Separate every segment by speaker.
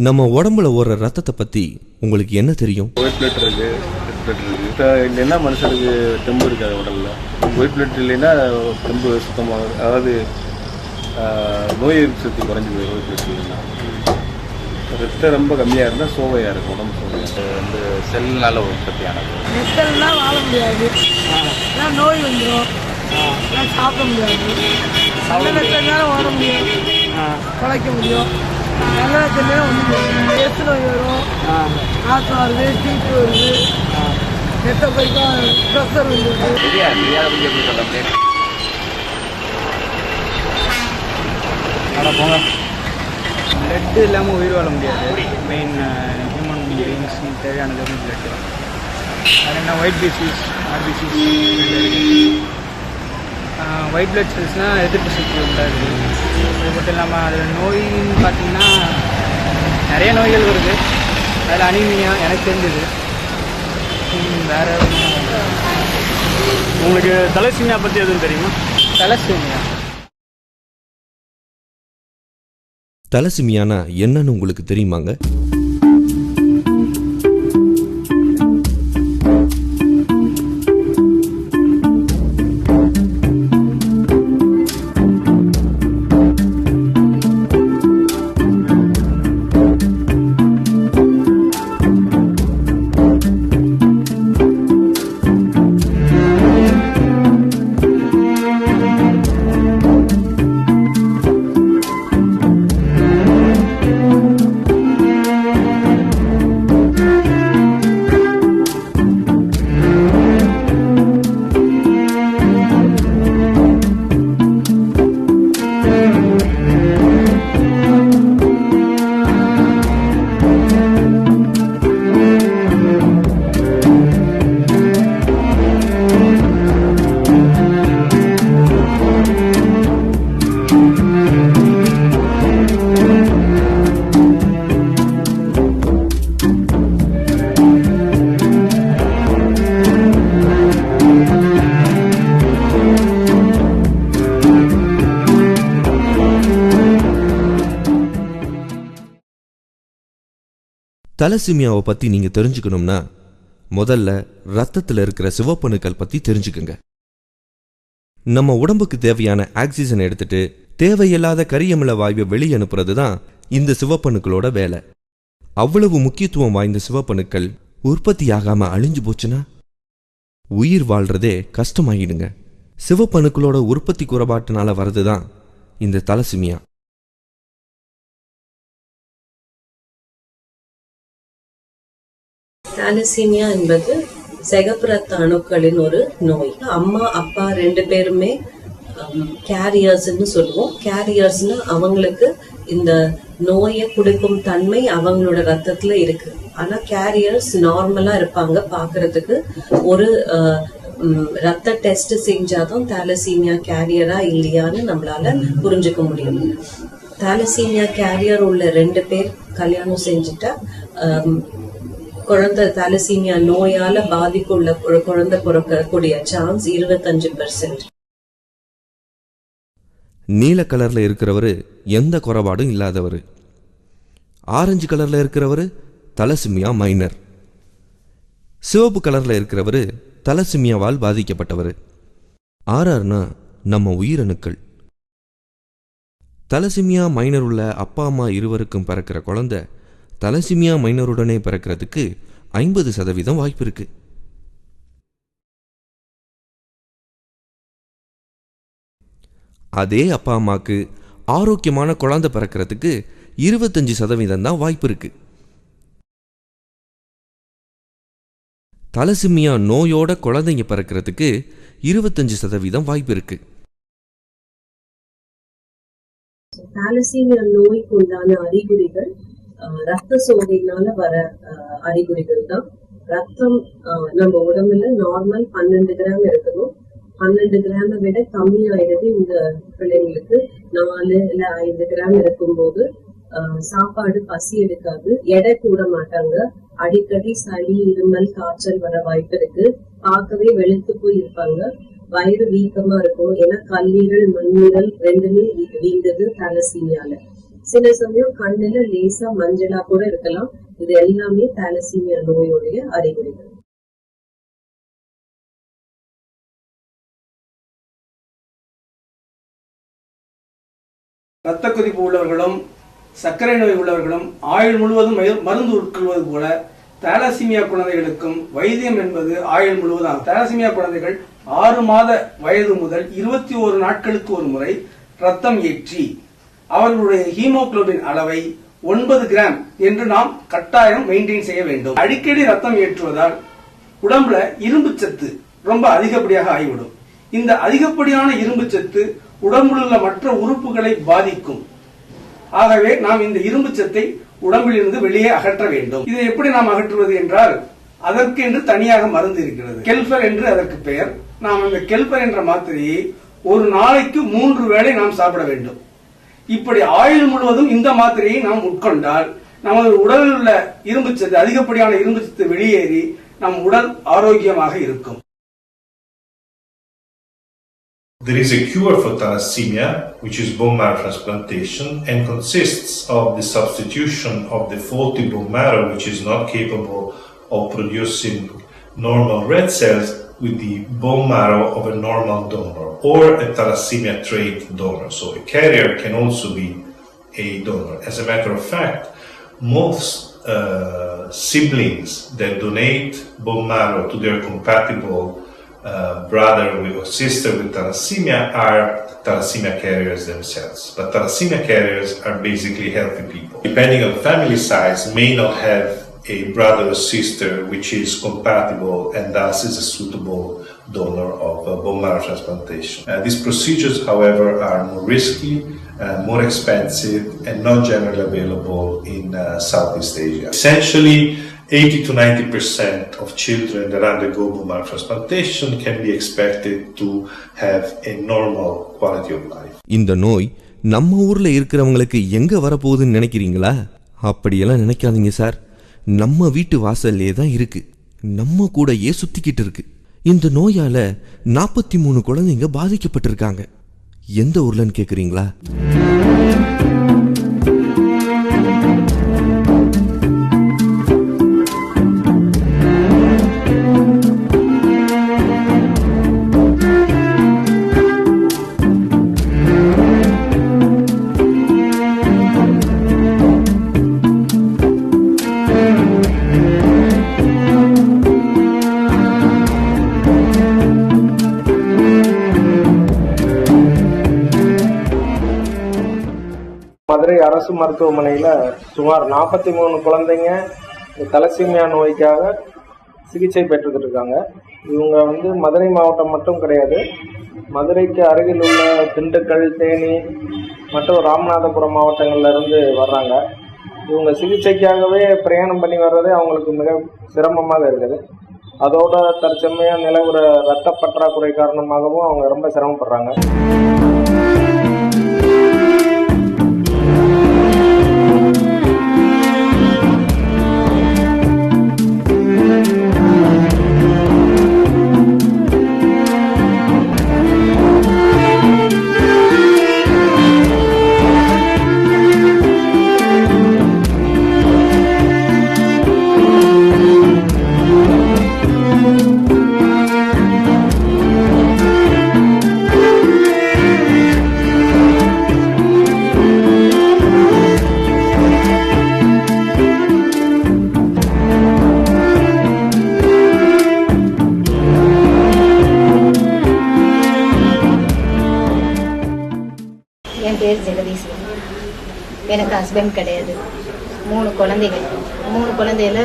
Speaker 1: நம்ம உடம்புல ஓடுற ரத்தத்தை பத்தி உங்களுக்கு என்ன தெரியும்?
Speaker 2: ஒயிட் பிளட் இருக்கு, ரெட் பிளட் இருக்கு. இல்லைன்னா மனுஷனுக்கு தெம்பு இருக்காது உடல்ல. ஒயிட் பிளட் இல்லைன்னா தெம்பு சுத்தமாக, அதாவது நோய் எதிர்ப்பு சக்தி குறைஞ்சி போயிடும். ஒயிட் பிளட் இல்லைன்னா ரத்தம் ரொம்ப கம்மியாக இருந்தால் சோவையாக இருக்கும், உடம்பு சோவையாக. வந்து செல்னால உற்பத்தியானது.
Speaker 3: நெத்தல்லாம் வாழ முடியாது, நோய் வந்துடும், சாப்பிட முடியாது. நல்ல நெத்தனால ஓட முடியாது, குலைக்க முடியும். நல்ல நெத்தனா ஒன்றும் எத்து நோய் வரும், காற்று வருது, சீட்டு வருது, நெத்த போய்க்கும் ப்ரெஷர் வந்துருக்கு.
Speaker 4: போங்க. பிளட்டு இல்லாமல் உயிர் வாழ முடியாது. மெயின் ஹியூமன் பீயிங்ஸ்க்கு தேவையானது வந்து பிளட்டு. அது என்ன white disease, RBCs. White blood செல்ஸ்னால் எதிர்ப்பு சக்தி உண்டாகுது. அது மட்டும் இல்லாமல் அதில் நோயின்னு பார்த்தீங்கன்னா நிறைய நோய்கள் வருது. அதில் அனீமியா எனக்கு தெரிஞ்சது. வேறு
Speaker 5: உங்களுக்கு தலசீமியா பற்றி எதுவும் தெரியுமா?
Speaker 4: தலசீமியா
Speaker 1: தலசிமியானா என்னன்னு உங்களுக்கு தெரியுமாங்க? தலசிமியாவை பத்தி நீங்க தெரிஞ்சுக்கணும்னா முதல்ல ரத்தத்தில் இருக்கிற சிவப்பணுக்கள் பத்தி தெரிஞ்சுக்குங்க. நம்ம உடம்புக்கு தேவையான ஆக்சிஜன் எடுத்துட்டு தேவையில்லாத கரியமில வாயுவை வெளியே அனுப்புறது தான் இந்த சிவப்பணுக்களோட வேலை. அவ்வளவு முக்கியத்துவம் வாய்ந்த சிவப்பணுக்கள் உற்பத்தியாகாம அழிஞ்சு போச்சுன்னா உயிர் வாழ்றதே கஷ்டமாயிடுங்க. சிவப்பணுக்களோட உற்பத்தி குறைபாட்டினால வர்றதுதான் இந்த தலசிமியா.
Speaker 6: தாலசீமியா என்பது சிகப்பு ரத்த அணுக்களின் ஒரு நோய். அம்மா அப்பா ரெண்டு பேருமே கேரியர்ஸ்ன்னு சொல்லுவோம். கேரியர்ஸ்னா அவங்களுக்கு இந்த நோயை கொடுக்கும் தன்மை அவங்களோட ரத்தத்துல இருக்கு. ஆனா கேரியர்ஸ் நார்மலா இருப்பாங்க பாக்குறதுக்கு. ஒரு ரத்த டெஸ்ட் செஞ்சாதான் தாலசீமியா கேரியரா இல்லையான்னு நம்மளால புரிஞ்சுக்க முடியும். தாலசீமியா கேரியர் உள்ள 2 பேர் கல்யாணம் செஞ்சுட்டா குழந்தை தாலசீமியா நோயால பாதிக்குள்ள குழந்தை பிறக்கக்கூடிய சான்ஸ் 25%.
Speaker 1: நீல கலர்ல இருக்கிறவரு எந்த குறைபாடும் இல்லாதவர். ஆரஞ்சு கலர்ல இருக்கிறவரு தலசிமியா மைனர். சிவப்பு கலர்ல இருக்கிறவரு தலசிமியாவால் பாதிக்கப்பட்டவர். ஆர்ஆர்னா நம்ம உயிரணுக்கள். தலசிமியா மைனர் உள்ள அப்பா அம்மா இருவருக்கும் பிறக்கிற குழந்தை தலசிமியா மைனருடனே பிறக்கிறதுக்கு 50% வாய்ப்பு இருக்கு. அதே அப்பா அம்மாக்கு ஆரோக்கியமான குழந்தை பிறக்கிறதுக்கு 25% தான் வாய்ப்பு இருக்கு. தலசிமியா நோயோட குழந்தைங்க பிறக்கிறதுக்கு 25% வாய்ப்பு இருக்கு.
Speaker 6: தாலசீமியா நோய்க்கு உண்டான அறிகுறிகள் ரத்த சோகையினால வர அறிகுறிகள் தான். ரத்தம் நம்ம உடம்புல நார்மல் 12 கிராம் இருக்கணும். 12 கிராமை விட கம்மியாயிடுது இந்த பிள்ளைங்களுக்கு. 4 இல்ல 5 கிராம் இருக்கும்போது சாப்பாடு பசி எடுக்காது, எடை கூட மாட்டாங்க. அடிக்கடி சளி, இருமல், காய்ச்சல் வர வாய்ப்பு இருக்கு. பார்க்கவே வெளுத்து போய் இருப்பாங்க. வயிறு வீக்கமா இருக்கும். ஏன்னா கல்லீரல், மண்ணீரல் ரெண்டுமே வீங்குது தாலசீமியால. சில சமயம் கண்ணுல லேசா மஞ்சளா கூட இருக்கலாம். இது எல்லாமே தாலசீமியா நோயுடைய அறிகுறிகள்.
Speaker 7: இரத்த கொதிப்பு உள்ளவர்களும் சர்க்கரை நோய் உள்ளவர்களும் ஆயுள் முழுவதும் மருந்து உட்கொள்வது போல தாலசீமியா குழந்தைகளுக்கும் வைத்தியம் என்பது ஆயுள் முழுவதும். தாலசீமியா குழந்தைகள் 6 மாத வயது முதல் 21 நாட்களுக்கு ஒரு முறை ரத்தம் ஏற்றி அவர்களுடைய ஹீமோகுளோபின் அளவை 9 கிராம் என்று நாம் கட்டாயம் மெயின்டைன் செய்ய வேண்டும். அடிக்கடி ரத்தம் ஏற்றுவதால் உடம்புல இரும்பு சத்து ரொம்ப அதிகப்படியாக ஆகிவிடும். இந்த அதிகப்படியான இரும்பு சத்து உடம்பில் உள்ள மற்ற உறுப்புகளை பாதிக்கும். ஆகவே நாம் இந்த இரும்பு சத்தை உடம்பிலிருந்து வெளியே அகற்ற வேண்டும். இதை எப்படி நாம் அகற்றுவது என்றால் அதற்கு என்று தனியாக மருந்து இருக்கிறது. கெல்பர் என்று அதற்கு பெயர். நாம் அந்த கெல்பர் என்ற மாத்திரையை ஒரு நாளைக்கு 3 வேளை நாம் சாப்பிட வேண்டும். இப்படி ஆயுள் முழுவதும் இந்த மாத்திரையை நாம் உட்கொண்டால் நமது உடலில் உள்ள இரும்பு சத்து அதிகப்படியான இரும்பு சத்து வெளியேறி நம் உடல் ஆரோக்கியமாக இருக்கும்.
Speaker 8: There is a cure for thalassemia, which is bone marrow transplantation, and consists of the substitution of the faulty bone marrow, which is not capable of producing normal red cells, with the bone marrow of a normal donor or a thalassemia trait donor. So a carrier can also be a donor. As a matter of fact, most siblings that donate bone marrow to their compatible brother or sister with thalassemia are thalassemia carriers themselves. But thalassemia carriers are basically healthy people. Depending on family size, may not have a brother or sister which is compatible and thus is a suitable donor of bone marrow transplantation. These procedures, however, are more risky, more expensive, and not generally available in Southeast Asia. Essentially, 80 to 90% of children that undergo bone marrow transplantation can be expected to have a normal quality of life.
Speaker 1: இந்த நோய் நம்ம ஊர்ல இருக்கிறவங்களுக்கு எங்க வரப்போகுதுன்னு நினைக்கிறீங்களா? அப்படியெல்லாம் நினைக்காதீங்க சார். நம்ம வீட்டு வாசல்லே தான் இருக்கு, நம்ம கூடயே சுத்திக்கிட்டு இருக்கு. இந்த நோயால 43 குழந்தைங்க பாதிக்கப்பட்டிருக்காங்க. எந்த ஊர்லன்னு கேக்குறீங்களா?
Speaker 9: மதுரை அரசு மருத்துவமனையில் சுமார் 43 குழந்தைங்க தலசீமியா நோய்க்காக சிகிச்சை பெற்றுக்கிட்டு இருக்காங்க. இவங்க மதுரை மாவட்டம் மட்டும் கிடையாது, மதுரைக்கு அருகில் உள்ள திண்டுக்கல், தேனி மற்றும் ராமநாதபுரம் மாவட்டங்கள்ல இருந்து வர்றாங்க. இவங்க சிகிச்சைக்காகவே பிரயாணம் பண்ணி வர்றதே அவங்களுக்கு மிக சிரமமாக இருக்குது. அதோட தற்சமயம் நிலவுற இரத்த பற்றாக்குறை காரணமாகவும் அவங்க ரொம்ப சிரமப்படுறாங்க.
Speaker 10: என் பேர் ஜெகதீஸ்வரன். எனக்கு ஹஸ்பண்ட் கிடையாது. 3 குழந்தைகள். 3 குழந்தையில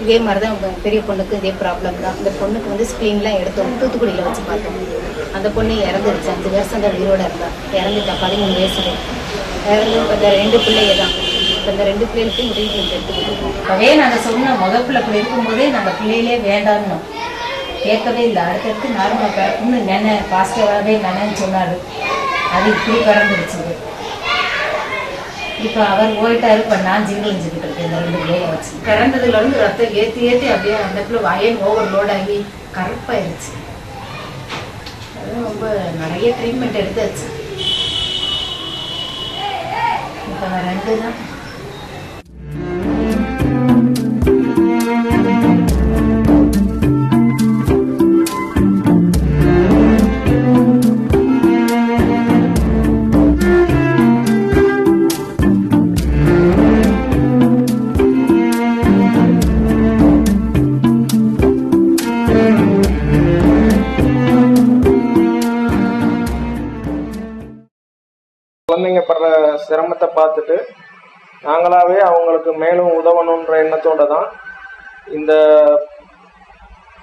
Speaker 10: இதே மாதிரி தான் பெரிய பொண்ணுக்கு இதே ப்ராப்ளம் தான். அந்த பொண்ணுக்கு ஸ்க்ரீன்லாம் எடுத்தோம், தூத்துக்குடியில் வச்சு பார்த்தோம். அந்த பொண்ணு இறந்துருச்சு. 5 வருஷம் தான் உயிரோட இருந்தா. இறந்துட்டா 13 வயசுல. இறந்து இந்த 2 பிள்ளைங்க தான். இப்போ இந்த 2 பிள்ளைகளுக்கும் ட்ரீட்மெண்ட் எடுத்துக்கிட்டு இருக்கோம்.
Speaker 11: அப்பவே நாங்கள் சொன்னோம், முதல் பிள்ளை அப்படி இருக்கும்போதே நாங்கள் பிள்ளையிலே வேண்டாம்னோம். கேட்கவே இல்லை. அடுத்தடுத்து நார்மலாக பிறக்கும்னு பாசிட்டிவாகவே நினைன்னு சொன்னார். அது இப்படி பிறந்துடுச்சு. இப்போ அவர் போயிட்டாரு. இப்போ நான் ஜீவனிச்சுக்கிட்டு இருக்கேன் இந்த 2 பிள்ளைய வச்சு. பிறந்ததுலேருந்து ரத்தம் ஏற்றி அப்படியே அந்த பிள்ளை வயல் ஓவர் லோட் ஆகி கருப்பாயிருச்சு. அது ரொம்ப நிறைய ட்ரீட்மெண்ட் எடுத்தாச்சு. இப்போ நான் 2 தான்.
Speaker 9: குழந்தைங்க படுற சிரமத்தை பார்த்துட்டு நாங்களாவே அவங்களுக்கு மேலும் உதவணுன்ற எண்ணத்தோட தான் இந்த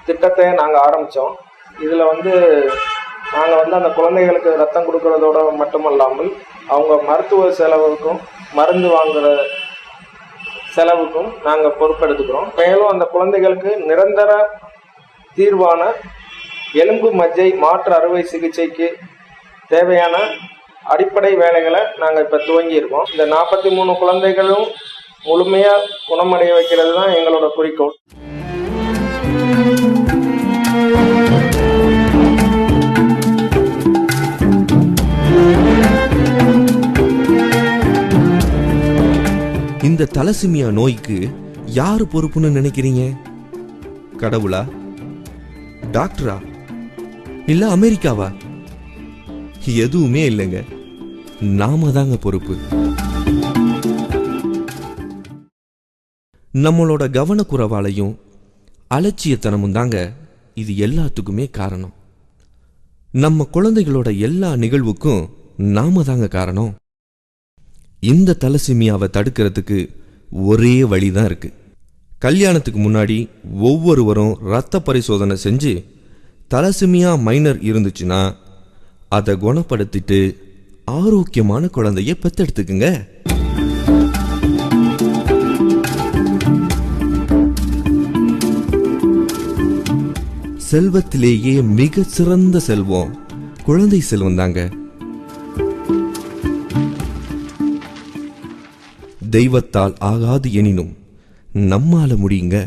Speaker 9: திட்டத்தை நாங்கள் ஆரம்பித்தோம். இதில் நாங்கள் அந்த குழந்தைகளுக்கு ரத்தம் கொடுக்கறதோட மட்டுமல்லாமல் அவங்க மருத்துவ செலவுக்கும் மருந்து வாங்குகிற செலவுக்கும் நாங்கள் பொறுப்பெடுத்துக்கிறோம். மேலும் அந்த குழந்தைகளுக்கு நிரந்தர தீர்வான எலும்பு மஜ்ஜை மாற்று அறுவை சிகிச்சைக்கு தேவையான அடிப்படை வேலைகளை நாங்கள் இப்போ துவங்கியிருக்கோம். இந்த 43 குழந்தைகளும் முழுமையாக குணமடைய வைக்கிறது தான் எங்களோட குறிக்கோள்.
Speaker 1: இந்த தலசிமியா நோய்க்கு யாரு பொறுப்புன்னு நினைக்கிறீங்க? கடவுளா, டாக்டரா, இல்ல அமெரிக்காவா? எதுவுமே இல்லைங்க, நாம தாங்க பொறுப்பு. நம்மளோட கவனக்குறைவாலையும் அலட்சியத்தனமும் தாங்க இது எல்லாத்துக்குமே காரணம். நம்ம குழந்தைகளோட எல்லா நிகழ்வுக்கும் நாம தாங்க காரணம். இந்த தலசிமியாவை தடுக்கிறதுக்கு ஒரே வழிதான் இருக்கு. கல்யாணத்துக்கு முன்னாடி ஒவ்வொருவரும் இரத்த பரிசோதனை செஞ்சு தலசிமியா மைனர் இருந்துச்சுன்னா அதை குணப்படுத்திட்டு ஆரோக்கியமான குழந்தைய பெத்தெடுத்துக்குங்க. செல்வத்திலேயே மிக சிறந்த செல்வம் குழந்தை செல்வம் தாங்க. தெய்வத்தால் ஆகாது எனினும் நம்மால முடியுங்க.